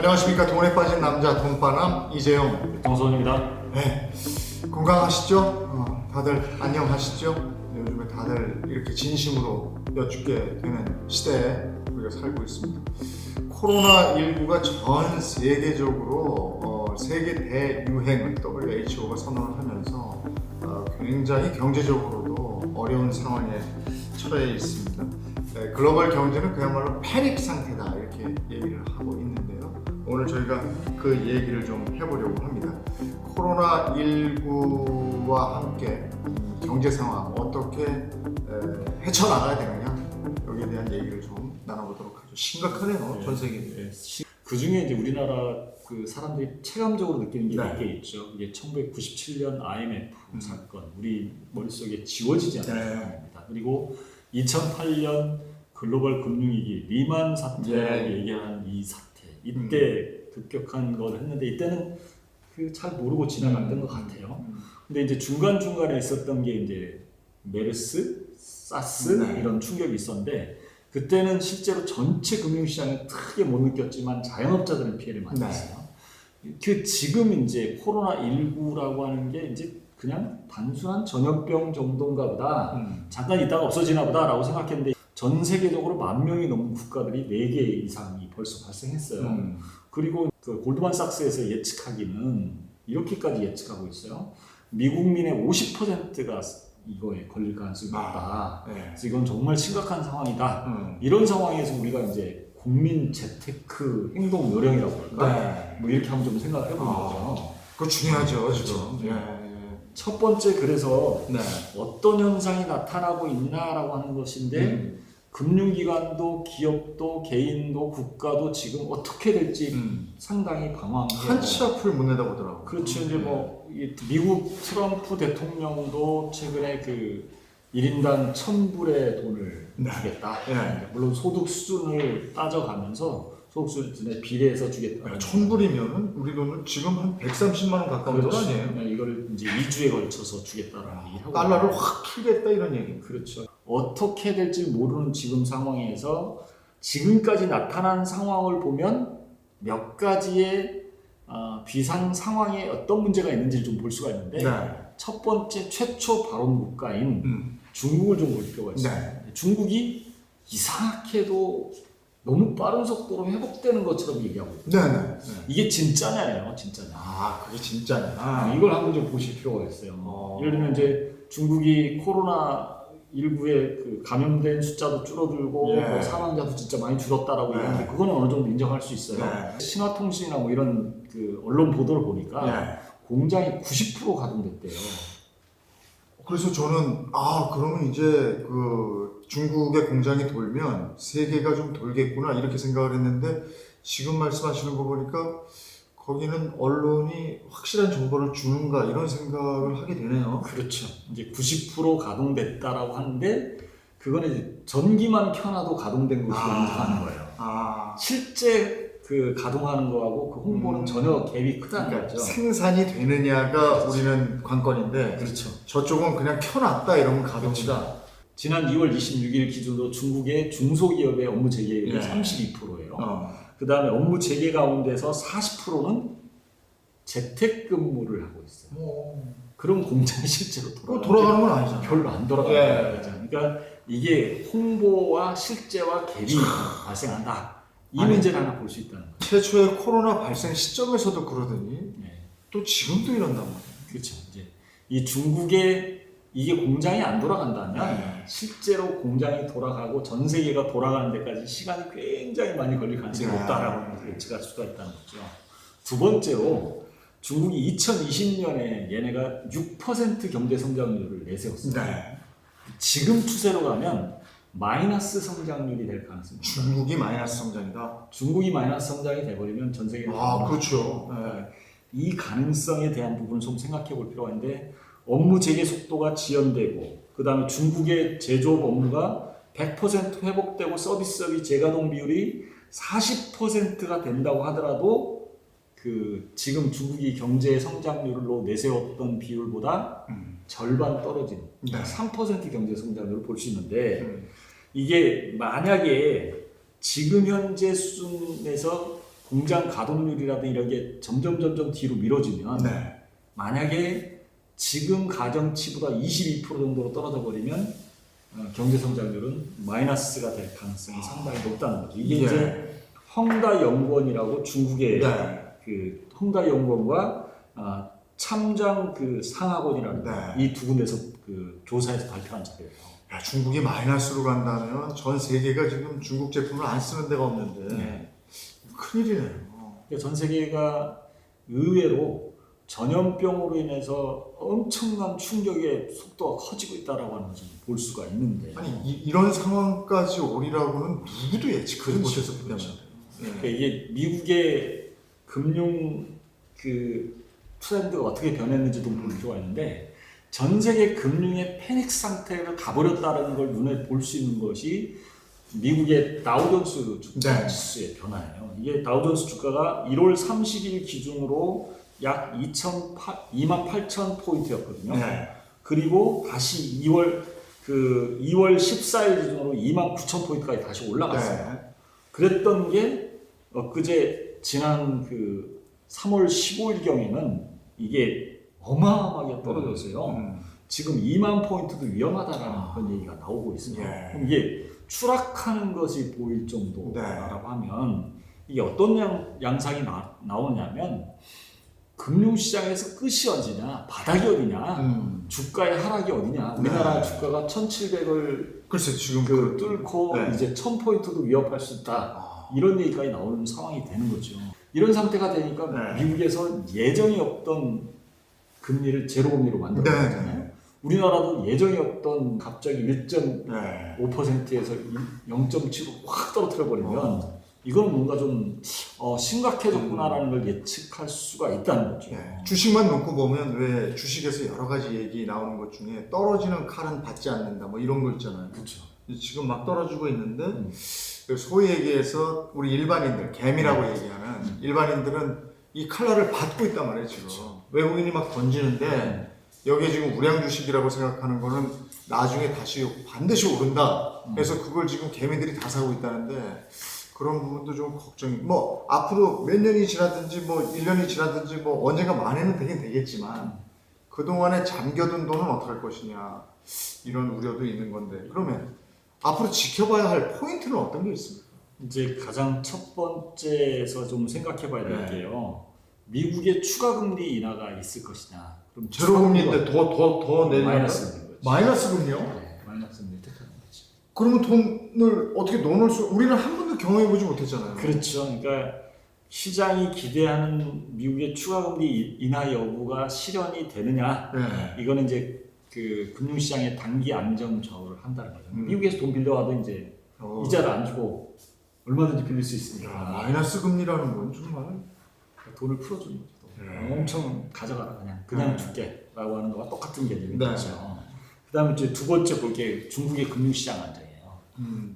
안녕하십니까. 돈에 빠진 남자 돈바남 이재용 정선입니다. 네, 건강하시죠? 다들 안녕하시죠? 네, 요즘에 다들 이렇게 진심으로 여쭙게 되는 시대에 우리가 살고 있습니다. 코로나19가 전 세계적으로 세계 대유행을 WHO가 선언을 하면서 굉장히 경제적으로도 어려운 상황에 처해 있습니다. 네, 글로벌 경제는 그야말로 패닉 상태다 이렇게 얘기를 하고 있는데요. 오늘 저희가 그 얘기를 좀 해보려고 합니다. 코로나19와 함께 경제 상황 어떻게 헤쳐나가야 되느냐 여기에 대한 얘기를 좀 나눠보도록 하죠. 심각하네요. 전 세계. 그 중에 이제 우리나라 그 사람들이 체감적으로 느끼는 게 몇 개 네. 있죠. 이게 1997년 IMF 사건, 우리 머릿속에 지워지지 않는 네. 사건입니다. 그리고 2008년 글로벌 금융위기 리만 사태라고 네. 얘기하는 이 사태, 이때 급격한 걸 했는데 이때는 그 잘 모르고 지나갔던 것 같아요. 근데 이제 중간중간에 있었던 게 이제 메르스, 사스 네. 이런 충격이 있었는데 그때는 실제로 전체 금융시장에 크게 못 느꼈지만 자영업자들은 피해를 많이 봤어요. 그 지금 이제 코로나19라고 하는 게 이제 그냥 단순한 전염병 정도인가 보다. 잠깐 있다가 없어지나 보다라고 생각했는데 전 세계적으로 10,000명이 넘는 국가들이 4개 이상이 벌써 발생했어요. 그리고 그 골드만삭스에서 예측하기는 이렇게까지 예측하고 있어요. 미국민의 50%가 이거에 걸릴 가능성이 높다. 네. 그래서 이건 정말 심각한 상황이다. 이런 상황에서 우리가 이제 국민 재테크 행동 요령이라고 할까? 네. 뭐 이렇게 한번 좀 생각을 해보는 거죠. 그거 중요하죠. 그렇죠. 지금. 첫 번째 그래서 네. 어떤 현상이 나타나고 있나라고 하는 것인데 금융기관도 기업도 개인도 국가도 지금 어떻게 될지 상당히 방황해요. 한치 앞을 못 내다보더라고요. 그렇죠. 이제 뭐 미국 트럼프 대통령도 최근에 그 1인당 1,000불의 돈을 주겠다. 네. 물론 소득 수준을 따져가면서 소득 수준에 비례해서 주겠다. 1,000불이면은 우리 돈은 지금 한 130만 원 가까운 돈 아니에요? 네, 이걸 이제 2주에 걸쳐서 주겠다라는 얘기를 하고 달러를 있어요. 확 풀겠다 이런 얘기. 그렇죠. 어떻게 될지 모르는 지금 상황에서 지금까지 나타난 상황을 보면 몇 가지의 비상 상황에 어떤 문제가 있는지를 좀 볼 수가 있는데 첫 번째 최초 발원 국가인 중국을 좀 볼 필요가 있어요. 중국이 이상하게도 너무 빠른 속도로 회복되는 것처럼 얘기하고 있어요. 네네. 이게 진짜냐예요, 진짜냐. 그게 진짜냐. 이걸 한번 좀 보실 필요가 있어요. 예를 들면 이제 중국이 코로나19에 그 감염된 숫자도 줄어들고 뭐 사망자도 진짜 많이 줄었다라고 얘기하는데 그거는 어느 정도 인정할 수 있어요. 신화통신이나 뭐 이런 그 언론 보도를 보니까 공장이 90% 가동됐대요. 그래서 저는 그러면 이제 그 중국의 공장이 돌면 세계가 좀 돌겠구나 이렇게 생각을 했는데 지금 말씀하시는 거 보니까 거기는 언론이 확실한 정보를 주는가 이런 생각을 하게 되네요. 그렇죠. 이제 90% 가동됐다라고 하는데 그거는 이제 전기만 켜놔도 가동된 것으로 인정하는 거예요. 실제 그 가동하는 거하고 그 홍보는 전혀 갭이 크다는 거죠. 생산이 되느냐가 우리는 관건인데 그렇죠. 저쪽은 그냥 켜놨다 이러면 가동이다. 지난 2월 26일 기준으로 중국의 중소기업의 업무 재개율이 32%예요. 그 다음에 업무 재개 가운데서 40%는 재택근무를 하고 있어요. 그럼 공장이 실제로 돌아가는 건 아니잖아요. 별로 안 돌아가는 거죠. 그러니까 이게 홍보와 실제와 갭이 발생한다. 이 문제를 하나 볼 수 있다는 거죠. 최초의 코로나 발생 시점에서도 그러더니 또 지금도 이런단 말이에요. 그렇죠. 이제 이 중국의 이게 공장이 안 돌아간다면 실제로 공장이 돌아가고 전 세계가 돌아가는 데까지 시간이 굉장히 많이 걸릴 가능성이 높다라고 예측할 수가 있다는 거죠. 두 번째로 중국이 2020년에 얘네가 6% 경제 성장률을 내세웠어요. 지금 추세로 가면 마이너스 성장률이 될 가능성이 있다. 중국이 마이너스 성장이다. 중국이 마이너스 성장이 돼버리면 전 세계는 그렇죠. 이 가능성에 대한 부분을 좀 생각해 볼 필요가 있는데 업무 재개 속도가 지연되고 그 다음에 중국의 제조업 업무가 100% 회복되고 서비스업이 재가동 비율이 40%가 된다고 하더라도 그 지금 중국이 경제 성장률로 내세웠던 비율보다 절반 떨어진 3% 경제 성장률을 볼 수 있는데 이게 만약에 지금 현재 수준에서 공장 가동률이라든 이런 게 점점 뒤로 미뤄지면 네. 만약에 지금 가정치보다 22% 정도로 떨어져 버리면 경제 성장률은 마이너스가 될 가능성이 상당히 높다는 거죠. 이게 예. 이제 헝다연구원이라고 중국의 네. 그 헝다연구원과 참장 그 상학원이라는 네. 이 두 군데서 그 조사해서 발표한 자료예요. 야, 중국이 마이너스로 간다면 전 세계가 지금 중국 제품을 안 쓰는 데가 없는데 네. 큰일이네요. 그러니까 전 세계가 의외로 전염병으로 인해서 엄청난 충격의 속도가 커지고 있다라고 하는 것을 볼 수가 있는데, 아니 이런 상황까지 오리라고는 누구도 예측하지 그렇죠. 못했었기 때문에. 그러니까 이게 미국의 금융 그 트렌드가 어떻게 변했는지도 볼 필요가 있는데, 전 세계 금융의 패닉 상태를 가버렸다는 걸 눈에 볼 수 있는 것이 미국의 다우존스 주가 네. 지수의 변화예요. 이게 다우존스 주가가 1월 30일 기준으로 약 28,000포인트였거든요. 네. 그리고 다시 2월 14일 기준으로 29,000포인트까지 다시 올라갔어요. 네. 그랬던 게 엊그제 지난 그 3월 15일 경에는 이게 어마어마하게 떨어졌어요. 지금 2만 포인트도 위험하다라는 그런 얘기가 나오고 있습니다. 예. 그럼 이게 추락하는 것이 보일 정도라고 하면 이게 어떤 양상이 나오냐면 금융시장에서 끝이 어디냐, 바닥이 어디냐, 주가의 하락이 어디냐. 우리나라 네. 주가가 1,700을 글쎄 지금 뚫고 네. 이제 1,000포인트도 위협할 수 있다. 이런 얘기까지 나오는 상황이 되는 거죠. 이런 상태가 되니까 네. 미국에서 예정이 없던 금리를 제로금리로 만들었잖아요. 네. 우리나라도 예정이 없던 갑자기 1.5%에서 네. 0.7로 확 떨어뜨려 버리면 이건 뭔가 좀 심각해졌구나라는 걸 예측할 수가 있다는 거죠. 네. 주식만 놓고 보면 왜 주식에서 여러 가지 얘기 나오는 것 중에 떨어지는 칼은 받지 않는다 뭐 이런 거 있잖아요. 그렇죠. 지금 막 떨어지고 있는데 소위 얘기해서 우리 일반인들 개미라고 얘기하는 일반인들은 이 칼날을 받고 있단 말이에요 지금. 그렇죠. 외국인이 막 던지는데 여기에 지금 우량 주식이라고 생각하는 거는 나중에 다시 반드시 오른다. 그래서 그걸 지금 개미들이 다 사고 있다는데 그런 부분도 좀 걱정이. 뭐 앞으로 몇 년이 지나든지 뭐 1년이 지나든지 뭐 언젠가 만회는 되긴 되겠지만 그동안에 잠겨둔 돈은 어떻게 할 것이냐 이런 우려도 있는 건데, 그러면 앞으로 지켜봐야 할 포인트는 어떤 게 있습니까? 이제 가장 첫 번째에서 좀 생각해 봐야 될 네. 게요. 미국의 추가 금리 인하가 있을 것이냐. 그럼 제로 금리인데 더 내리면 마이너스인 거죠. 마이너스 금리요? 네, 마이너스 금리 택하는 거죠. 그러면 돈을 어떻게 넣어놓을 수? 우리는 한 번도 경험해보지 못했잖아요. 그렇죠. 그러니까 시장이 기대하는 미국의 추가 금리 인하 여부가 실현이 되느냐, 네. 이거는 이제 그 금융시장의 단기 안정 저하를 한다는 거죠. 미국에서 돈 빌려와도 이제 이자를 안 주고 얼마든지 빌릴 수 있으니까 마이너스 금리라는 건 정말. 돈을 풀어주는 거죠. 네. 엄청 가져가라, 그냥 네. 줄게라고 하는 거와 똑같은 개념이 네. 되죠. 그다음에 이제 두 번째 볼 게 중국의 금융시장 안정이에요.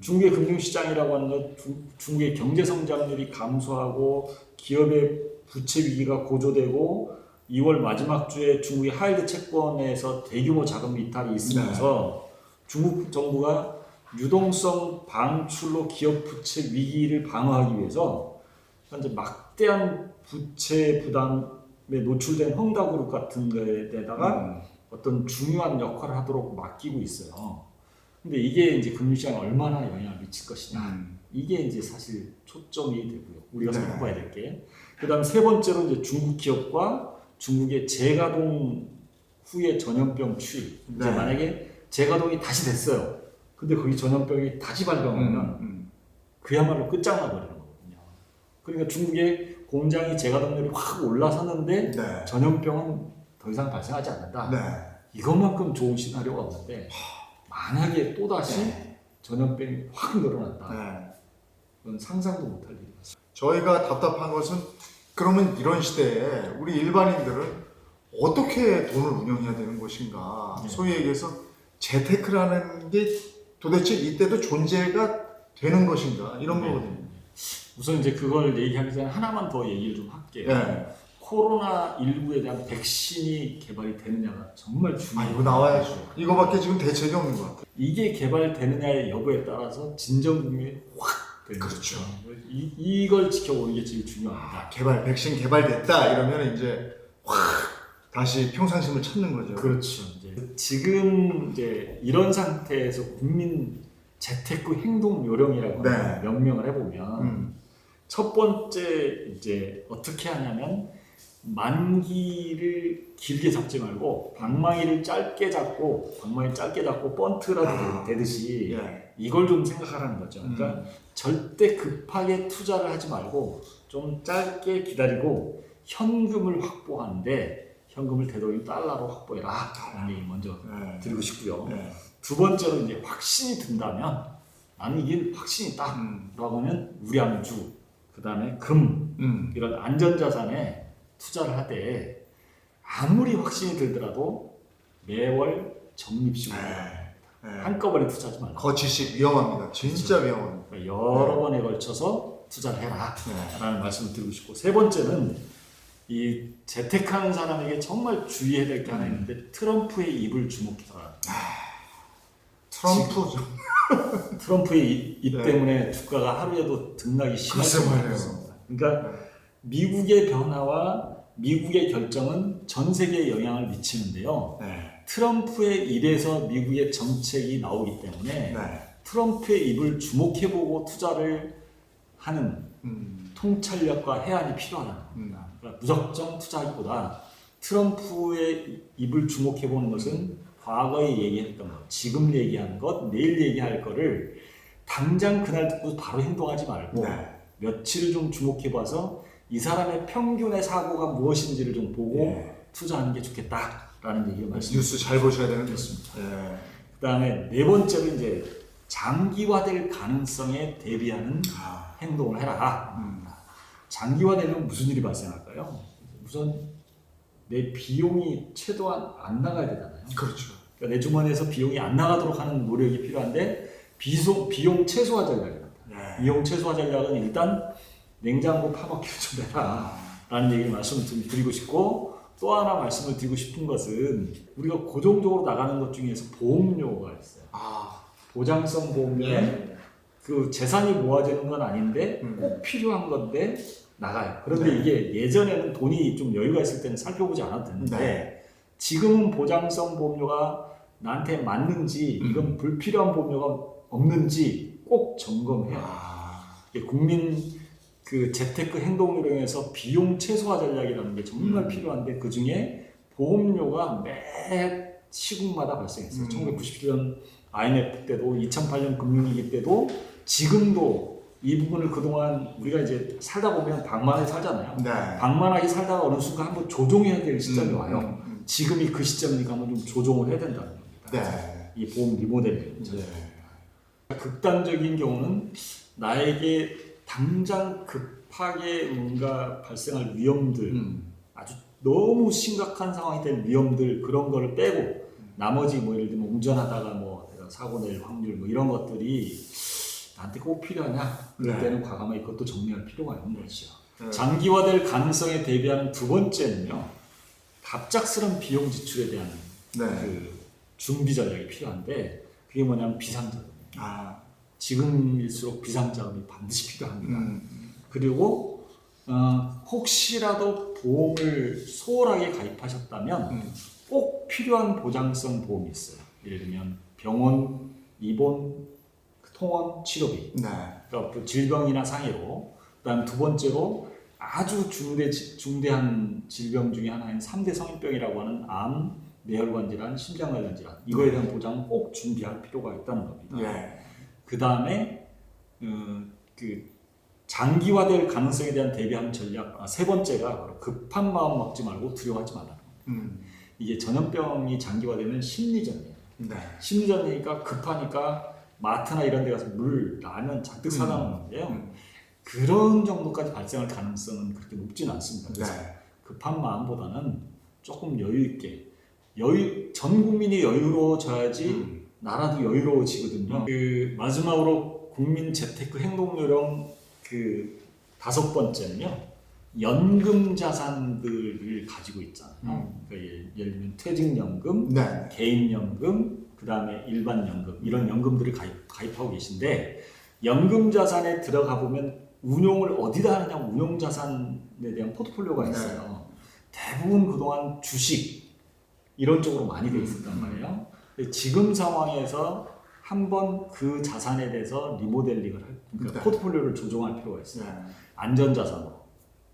중국의 금융시장이라고 하는 건 중국의 경제 성장률이 감소하고 기업의 부채 위기가 고조되고 2월 마지막 주에 중국의 하이드 채권에서 대규모 자금 이탈이 있으면서 중국 정부가 유동성 방출로 기업 부채 위기를 방어하기 위해서 현재 막대한 부채 부담에 노출된 헝다그룹 같은 데다가 어떤 중요한 역할을 하도록 맡기고 있어요. 근데 이게 이제 금융시장에 얼마나 영향을 미칠 것이냐. 이게 이제 사실 초점이 되고요. 우리가 네. 생각해봐야 될 게. 그다음 세 번째로 이제 중국 기업과 중국의 재가동 후의 전염병 추이. 이제 네. 만약에 재가동이 다시 됐어요. 근데 거기 전염병이 다시 발병하면 그야말로 끝장나 버리는 거거든요. 그러니까 중국의 공장이 재가동률이 확 올라섰는데 네. 전염병은 더 이상 발생하지 않는다. 네. 이것만큼 좋은 시나리오가 없는데 만약에 또다시 전염병이 확 늘어난다. 네. 그건 상상도 못할 일이었어요. 저희가 답답한 것은 그러면 이런 시대에 우리 일반인들은 어떻게 돈을 운영해야 되는 것인가. 네. 소위 얘기해서 재테크라는 게 도대체 이때도 존재가 되는 것인가 이런 네. 거거든요. 우선 이제 그걸 얘기하기 전에 하나만 더 얘기를 좀 할게요. 네. 코로나19에 대한 백신이 개발이 되느냐가 정말 아 중요해요. 이거 나와야죠. 이거밖에 지금 대책이 없는 것 같아요. 이게 개발되느냐의 여부에 따라서 진정국민이 확 되는 그렇죠. 거죠. 이걸 지켜보는 게 제일 중요합니다. 백신 개발됐다 이러면 이제 확 다시 평상심을 찾는 거죠. 그렇죠. 이제 지금 이제 이런 상태에서 국민 재테크 행동 요령이라고 네. 명명을 해보면 첫 번째 이제 어떻게 하냐면 만기를 길게 잡지 말고 방망이를 짧게 잡고 번트라도 되듯이 예. 이걸 좀 생각하라는 거죠. 그러니까 절대 급하게 투자를 하지 말고 좀 짧게 기다리고 현금을 확보하는데 현금을 되도록 달러로 확보해라 라는 얘기 먼저 네. 드리고 싶고요. 네. 두 번째로 이제 확신이 든다면 나는 이게 확신이 있다 라고 하면 우량주 그 다음에 금 이런 안전자산에 투자를 하되 아무리 확신이 들더라도 매월 적립식으로 한꺼번에 투자하지 말라. 거치식 위험합니다. 진짜 위험합니다. 그러니까 여러 번에 걸쳐서 투자를 해라 라는 말씀을 드리고 싶고, 세 번째는 이 재테크하는 사람에게 정말 주의해야 될 게 하나 있는데 트럼프의 입을 주목해라. 트럼프의 입 네. 때문에 주가가 하루에도 등락이 심할 수가 있습니다. 그러니까 미국의 변화와 미국의 결정은 전 세계에 영향을 미치는데요. 트럼프의 입에서 미국의 정책이 나오기 때문에 트럼프의 입을 주목해보고 투자를 하는 통찰력과 해안이 필요하다는 겁니다. 그러니까 무작정 투자하기보다 트럼프의 입을 주목해보는 것은 과거에 얘기했던 것, 지금 얘기하는 것, 내일 얘기할 거를 당장 그날 듣고 바로 행동하지 말고 며칠을 좀 주목해봐서 이 사람의 평균의 사고가 무엇인지를 좀 보고 투자하는 게 좋겠다라는 얘기를 말씀드립니다. 뉴스 잘 보셔야 되는 그렇습니다. 그 다음에 네 번째로 이제 장기화될 가능성에 대비하는 행동을 해라. 장기화되면 무슨 일이 발생할까요? 우선 내 비용이 최소한 안 나가야 되잖아요. 그렇죠. 그러니까 내 주머니에서 비용이 안 나가도록 하는 노력이 필요한데 비용 최소화 전략입니다. 비용 최소화 전략은 일단 냉장고 파먹기를 좀 해라 라는 얘기를 말씀을 드리고 싶고, 또 하나 말씀을 드리고 싶은 것은 우리가 고정적으로 나가는 것 중에서 보험료가 있어요. 보장성 보험료는 그 재산이 모아지는 건 아닌데 꼭 필요한 건데 나가요. 그런데 이게 예전에는 돈이 좀 여유가 있을 때는 살펴보지 않아도 됐는데 지금은 보장성 보험료가 나한테 맞는지 이건 불필요한 보험료가 없는지 꼭 점검해요. 국민 그 재테크 행동 요령에서 비용 최소화 전략이라는 게 정말 필요한데 그 중에 보험료가 매 시국마다 발생했어요. 1997년 IMF 때도 2008년 금융위기 때도 지금도 이 부분을 그동안 우리가 이제 살다 보면 방만하게 살잖아요. 방만하게 살다가 어느 순간 한번 조정해야 될 시점이 와요. 지금이 그 시점이니까 한번 좀 조정을 해야 된다는 겁니다. 이 보험 리모델링. 극단적인 경우는 나에게 당장 급하게 뭔가 발생할 위험들, 아주 너무 심각한 상황이 될 위험들, 그런 거를 빼고 나머지 뭐 예를 들면 운전하다가 뭐 사고 낼 확률 뭐 이런 것들이 나한테 꼭 필요하냐? 그럴 때는 과감하게 그것도 정리할 필요가 있는 것이죠. 장기화될 가능성에 대비하는 두 번째는요, 갑작스런 비용 지출에 대한 그 준비 전략이 필요한데 그게 뭐냐면 비상자금입니다. 지금일수록 비상자금이 반드시 필요합니다. 그리고 혹시라도 보험을 소홀하게 가입하셨다면 꼭 필요한 보장성 보험이 있어요. 예를 들면 병원, 입원, 통원, 치료비. 그러니까 그 질병이나 상해로. 그다음 두 번째로 아주 중대한 질병 중에 하나인 3대 성인병이라고 하는 암, 뇌혈관 질환, 심장 관련 질환. 이거에 대한 보장은 꼭 준비할 필요가 있다는 겁니다. 그 다음에 그 장기화될 가능성에 대한 대비하는 전략, 세 번째가 바로 급한 마음 먹지 말고 두려워하지 말라는 겁니다. 이게 전염병이 장기화되면 심리전이에요. 심리전이니까 급하니까 마트나 이런 데 가서 물, 라면 잔뜩 사다 놓는데요. 그런 정도까지 발생할 가능성은 그렇게 높지는 않습니다. 그래서 급한 마음보다는 조금 여유 있게, 전 국민이 여유로워져야지 나라도 여유로워지거든요. 그 마지막으로 국민 재테크 행동 요령 그 5번째는요, 연금 자산들을 가지고 있잖아요. 그러니까 예를 들면 퇴직연금, 개인연금, 그 다음에 일반연금, 이런 연금들을 가입하고 계신데 연금 자산에 들어가 보면 운용을 어디다 하느냐 운용 자산에 대한 포트폴리오가 있어요. 대부분 그동안 주식 이런 쪽으로 많이 돼 있었단 말이에요. 근데 지금 상황에서 한번 그 자산에 대해서 리모델링을 그러니까 포트폴리오를 조정할 필요가 있어요. 안전자산으로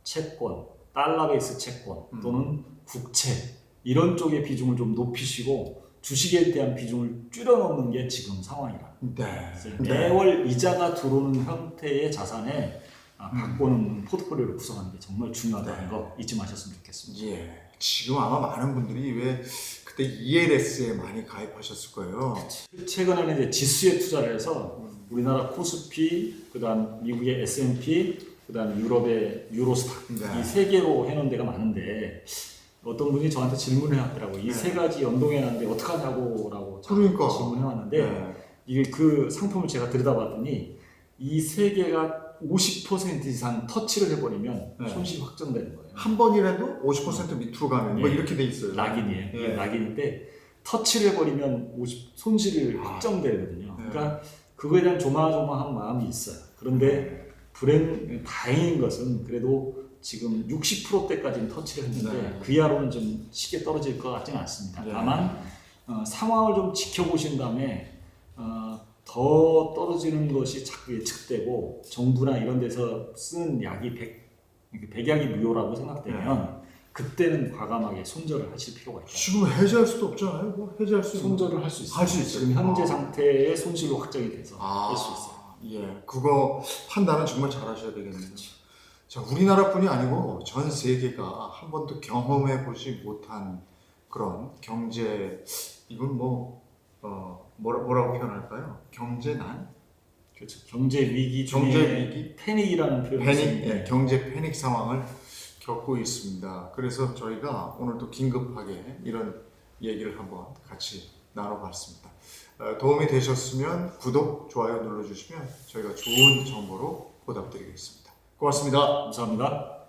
채권, 달러 베이스 채권 또는 국채 이런 쪽의 비중을 좀 높이시고 주식에 대한 비중을 줄여놓는 게 지금 상황이라. 매월 이자가 들어오는 형태의 자산에 바꾸는 포트폴리오를 구성하는 게 정말 중요하다는 거 잊지 마셨으면 좋겠습니다. 예. 지금 아마 많은 분들이 왜 그때 ELS에 많이 가입하셨을 거예요. 최근에는 이제 지수에 투자를 해서 우리나라 코스피, 그다음 미국의 S&P, 그다음 유럽의 유로스탁 이 세 개로 해놓은 데가 많은데 어떤 분이 저한테 질문을 해왔더라고요. 이 세 가지 연동해놨는데 어떡하냐고라고 질문해왔는데 이게 그 상품을 제가 들여다봤더니 이 세 개가 50% 이상 터치를 해버리면 손실이 확정되는 거예요. 한 번이라도 50% 밑으로 가면 뭐 이렇게 돼 있어요. 낙인이에요. 이게 낙인인데 터치를 해버리면 손실을 확정되거든요. 그러니까 그거에 대한 조마조마한 마음이 있어요. 그런데 다행인 것은 그래도 지금 60%대까지는 터치를 했는데 그 이하로는 좀 쉽게 떨어질 것 같지는 않습니다. 다만 상황을 좀 지켜보신 다음에 더 떨어지는 것이 자꾸 예측되고 정부나 이런 데서 쓰는 약이 백약이 무효라고 생각되면 그때는 과감하게 손절을 하실 필요가 있다. 지금 해지할 수도 없잖아요. 뭐 해지할 수 손절을 할 수 있어요. 할 수 있어요. 지금 현재 상태의 손실로 확정이 돼서 할 수 있어요. 예, 그거 판단은 정말 잘하셔야 되겠네요. 자, 우리나라뿐이 아니고 전 세계가 한 번도 경험해 보지 못한 그런 경제 이건 뭐라고 표현할까요? 경제난? 그렇죠. 경제 위기 중에 경제 위기? 패닉이라는 표현이 있습니다. 경제 패닉 상황을 겪고 있습니다. 그래서 저희가 오늘 또 긴급하게 이런 얘기를 한번 같이 나눠봤습니다. 도움이 되셨으면 구독, 좋아요 눌러주시면 저희가 좋은 정보로 보답드리겠습니다. 고맙습니다. 감사합니다.